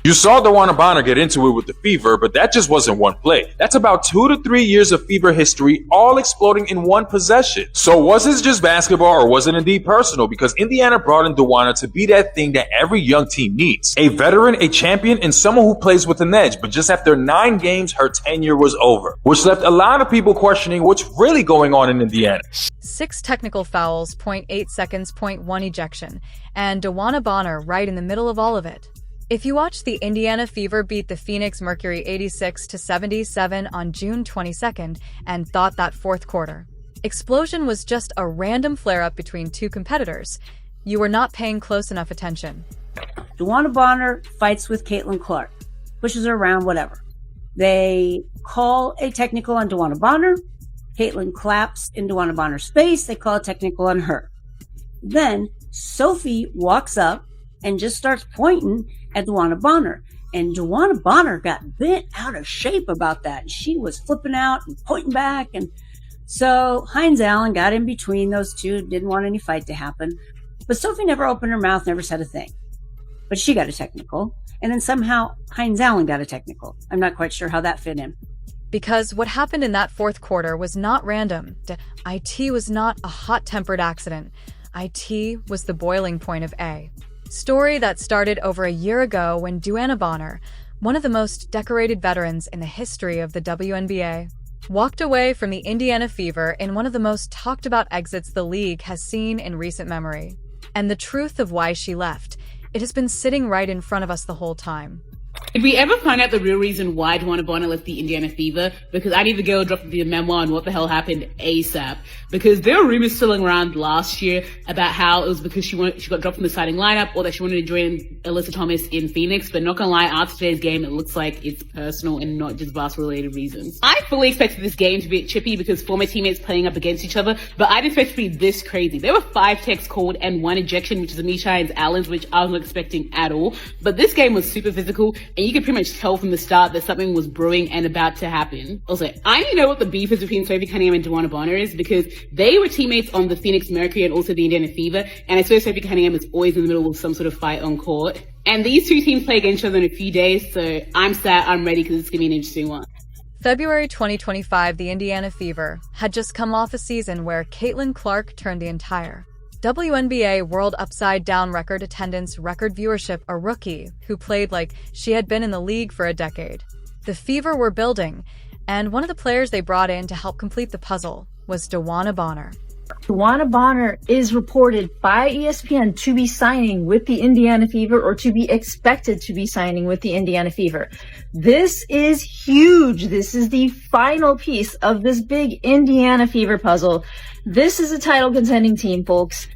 You saw DeWanna Bonner get into it with the Fever, but that just wasn't one play. That's about 2 to 3 years of Fever history, all exploding in one possession. So was this just basketball, or was it indeed personal? Because Indiana brought in DeWanna to be that thing that every young team needs. A veteran, a champion, and someone who plays with an edge. But just after 9 games, her tenure was over, which left a lot of people questioning what's really going on in Indiana. 6 technical fouls, 0.8 seconds, 0.1 ejection, and DeWanna Bonner right in the middle of all of it. If you watched the Indiana Fever beat the Phoenix Mercury 86-77 on June 22nd and thought that fourth quarter explosion was just a random flare-up between 2 competitors, you were not paying close enough attention. DeWanna Bonner fights with Caitlin Clark, pushes her around, whatever. They call a technical on DeWanna Bonner. Caitlin claps in DeWanna Bonner's face. They call a technical on her. Then Sophie walks up and just starts pointing at DeWanna Bonner. And DeWanna Bonner got bent out of shape about that. She was flipping out and pointing back. And so Hines Allen got in between those two, didn't want any fight to happen. But Sophie never opened her mouth, never said a thing. But she got a technical. And then somehow Hines Allen got a technical. I'm not quite sure how that fit in. Because what happened in that fourth quarter was not random. IT was not a hot-tempered accident. IT was the boiling point of A. Story that started over a year ago when DeWanna Bonner, one of the most decorated veterans in the history of the WNBA, walked away from the Indiana Fever in one of the most talked about exits the league has seen in recent memory. And the truth of why she left, it has been sitting right in front of us the whole time. Did we ever find out the real reason why DeWanna Bonner left the Indiana Fever? Because I need the girl dropped the memoir on what the hell happened ASAP. Because there were rumors swirling around last year about how it was because she got dropped from the starting lineup, or that she wanted to join Alyssa Thomas in Phoenix. But not gonna lie, after today's game, it looks like it's personal and not just basketball-related reasons. I fully expected this game to be chippy because former teammates playing up against each other, but I didn't expect it to be this crazy. There were 5 techs called and 1 ejection, which is Amisha Hines Allen's, which I was not expecting at all. But this game was super physical, and you could pretty much tell from the start that something was brewing and about to happen. Also, I need to know what the beef is between Sophie Cunningham and DeWanna Bonner is, because they were teammates on the Phoenix Mercury and also the Indiana Fever, and I swear Sophie Cunningham is always in the middle of some sort of fight on court. And these 2 teams play against each other in a few days, so I'm set, I'm ready, because it's going to be an interesting one. February 2025, the Indiana Fever had just come off a season where Caitlin Clark turned the entire WNBA World Upside Down record attendance, record viewership, a rookie who played like she had been in the league for a decade. The Fever were building, and one of the players they brought in to help complete the puzzle was DeWanna Bonner. DeWanna Bonner is reported by ESPN to be signing with the Indiana Fever, or to be expected to be signing with the Indiana Fever. This is huge. This is the final piece of this big Indiana Fever puzzle. This is a title contending team, folks.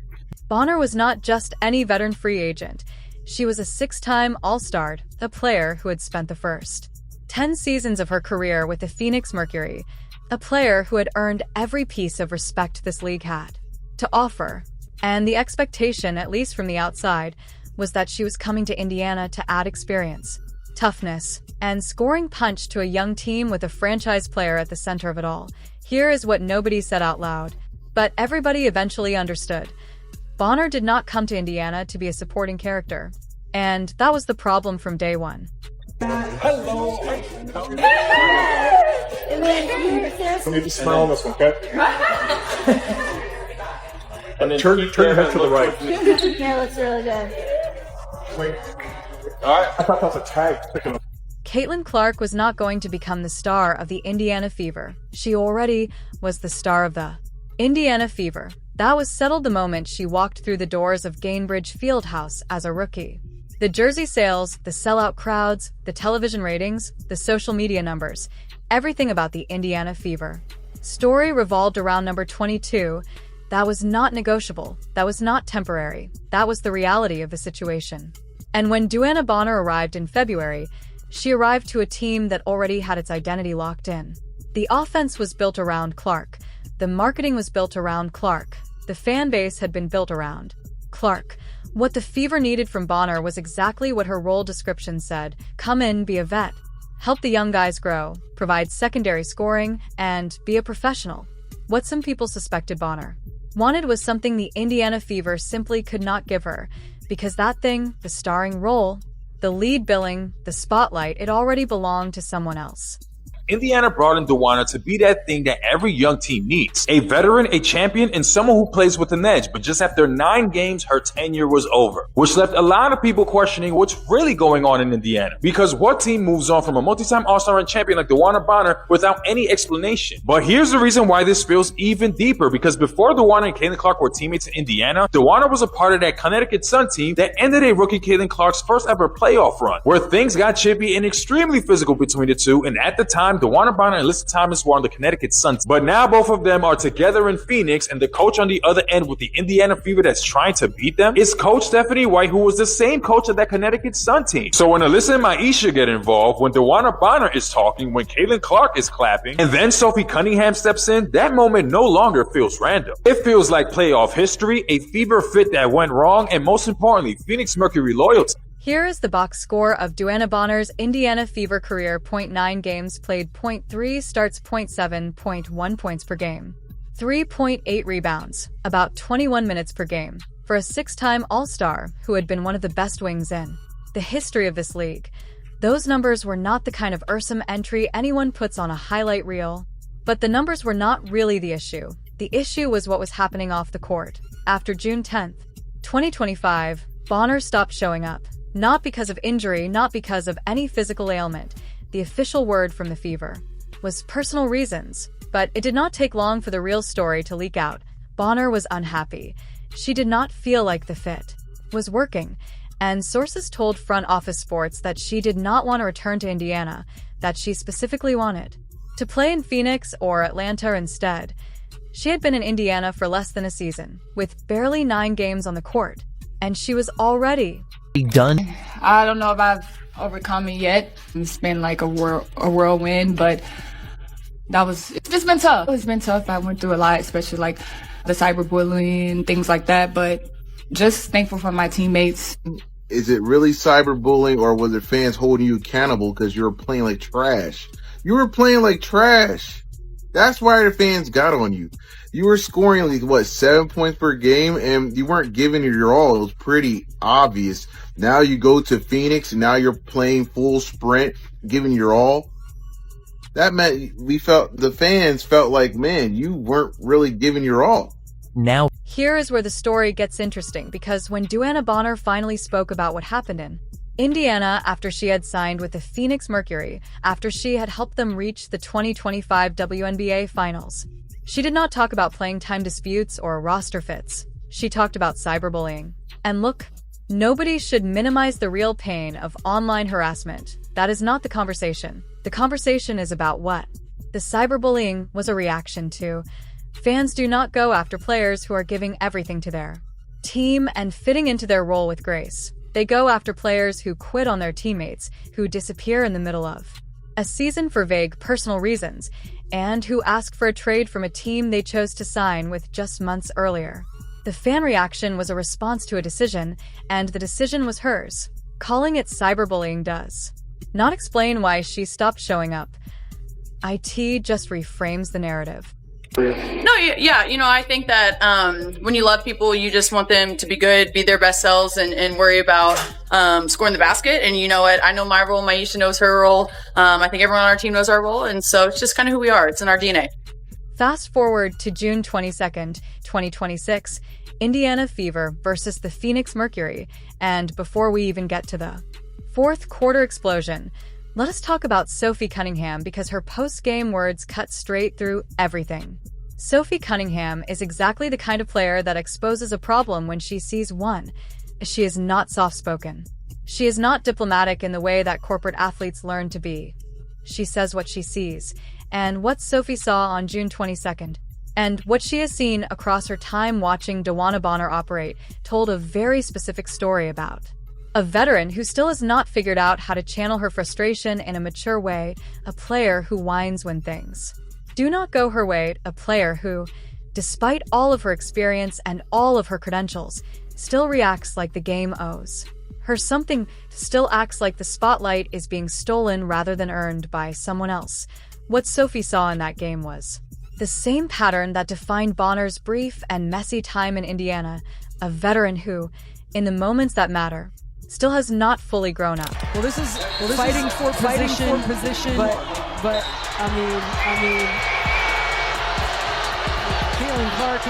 Bonner was not just any veteran free agent. She was a 6-time All-Star, a player who had spent the first 10 seasons of her career with the Phoenix Mercury, a player who had earned every piece of respect this league had to offer. And the expectation, at least from the outside, was that she was coming to Indiana to add experience, toughness, and scoring punch to a young team with a franchise player at the center of it all. Here is what nobody said out loud, but everybody eventually understood. Bonner did not come to Indiana to be a supporting character, and that was the problem from day one. Hello. You need to smile on this one, okay? And then turn your head to the right. Yeah, looks really good. Wait. All right. I thought that was a tag. Caitlin Clark was not going to become the star of the Indiana Fever. She already was the star of the Indiana Fever. That was settled the moment she walked through the doors of Gainbridge Fieldhouse as a rookie. The jersey sales, the sellout crowds, the television ratings, the social media numbers, everything about the Indiana Fever. Story revolved around number 22. That was not negotiable. That was not temporary. That was the reality of the situation. And when DeWanna Bonner arrived in February, she arrived to a team that already had its identity locked in. The offense was built around Clark. The marketing was built around Clark. The fan base had been built around Clark. What the Fever needed from Bonner was exactly what her role description said. Come in, be a vet, help the young guys grow, provide secondary scoring, and be a professional. What some people suspected Bonner wanted was something the Indiana Fever simply could not give her, because that thing, the starring role, The lead billing, the spotlight, it already belonged to someone else. Indiana brought in DeWanna to be that thing that every young team needs. A veteran, a champion, and someone who plays with an edge. But just after 9 games, her tenure was over, which left a lot of people questioning what's really going on in Indiana. Because what team moves on from a multi-time All-Star and champion like DeWanna Bonner without any explanation? But here's the reason why this feels even deeper. Because before DeWanna and Caitlin Clark were teammates in Indiana, DeWanna was a part of that Connecticut Sun team that ended a rookie Caitlin Clark's first ever playoff run, where things got chippy and extremely physical between the two. And at the time, DeWanna Bonner and Alyssa Thomas were on the Connecticut Suns. But now both of them are together in Phoenix, and the coach on the other end with the Indiana Fever that's trying to beat them is Coach Stephanie White, who was the same coach of that Connecticut Sun team. So when Alyssa and Maisha get involved, when DeWanna Bonner is talking, when Caitlin Clark is clapping, and then Sophie Cunningham steps in, that moment no longer feels random. It feels like playoff history, a Fever fit that went wrong, and most importantly, Phoenix Mercury loyalty. Here is the box score of DeWanna Bonner's Indiana Fever career: 0.9 games played, 0.3 starts, 0.7, 0.1 points per game, 3.8 rebounds, about 21 minutes per game, for a 6-time All-Star who had been one of the best wings in the history of this league. Those numbers were not the kind of awesome entry anyone puts on a highlight reel. But the numbers were not really the issue. The issue was what was happening off the court. After June 10th, 2025, Bonner stopped showing up. Not because of injury, not because of any physical ailment. The official word from the Fever was personal reasons. But it did not take long for the real story to leak out. Bonner was unhappy. She did not feel like the fit was working. And sources told Front Office Sports that she did not want to return to Indiana, that she specifically wanted to play in Phoenix or Atlanta instead. She had been in Indiana for less than a season, with barely 9 games on the court. And she was already done. I don't know if I've overcome it yet. It's been like a whirlwind, but it's just been tough. It's been tough. I went through a lot, especially like the cyberbullying, things like that, but just thankful for my teammates. Is it really cyberbullying, or was it fans holding you accountable because you were playing like trash? You were playing like trash. That's why the fans got on you. You were scoring like, 7 points per game, and you weren't giving it your all. It was pretty obvious. Now you go to Phoenix, and now you're playing full sprint, giving your all. That meant the fans felt like, man, you weren't really giving your all. Now, here is where the story gets interesting, because when DeWanna Bonner finally spoke about what happened in Indiana after she had signed with the Phoenix Mercury, after she had helped them reach the 2025 WNBA Finals, she did not talk about playing time disputes or roster fits. She talked about cyberbullying. And look, nobody should minimize the real pain of online harassment. That is not the conversation. The conversation is about what the cyberbullying was a reaction to. Fans do not go after players who are giving everything to their team and fitting into their role with grace. They go after players who quit on their teammates, who disappear in the middle of a season for vague personal reasons, and who ask for a trade from a team they chose to sign with just months earlier. The fan reaction was a response to a decision, and the decision was hers. Calling it cyberbullying does not explain why she stopped showing up. IT just reframes the narrative. No, yeah, I think that when you love people, you just want them to be good, be their best selves, and worry about scoring the basket. And you know what? I know my role. Maisha knows her role. I think everyone on our team knows our role. And so it's just kind of who we are. It's in our DNA. Fast forward to June 22nd, 2026, Indiana Fever versus the Phoenix Mercury. And before we even get to the fourth quarter explosion, let us talk about Sophie Cunningham, because her post-game words cut straight through everything. Sophie Cunningham is exactly the kind of player that exposes a problem when she sees one. She is not soft-spoken. She is not diplomatic in the way that corporate athletes learn to be. She says what she sees, and what Sophie saw on June 22nd, and what she has seen across her time watching DeWanna Bonner operate, told a very specific story about a veteran who still has not figured out how to channel her frustration in a mature way, a player who whines when things do not go her way, a player who, despite all of her experience and all of her credentials, still reacts like the game owes her something, still acts like the spotlight is being stolen rather than earned by someone else. What Sophie saw in that game was the same pattern that defined Bonner's brief and messy time in Indiana, a veteran who, in the moments that matter, still has not fully grown up. Well, this is fighting for position, but I mean, Caitlin Clark.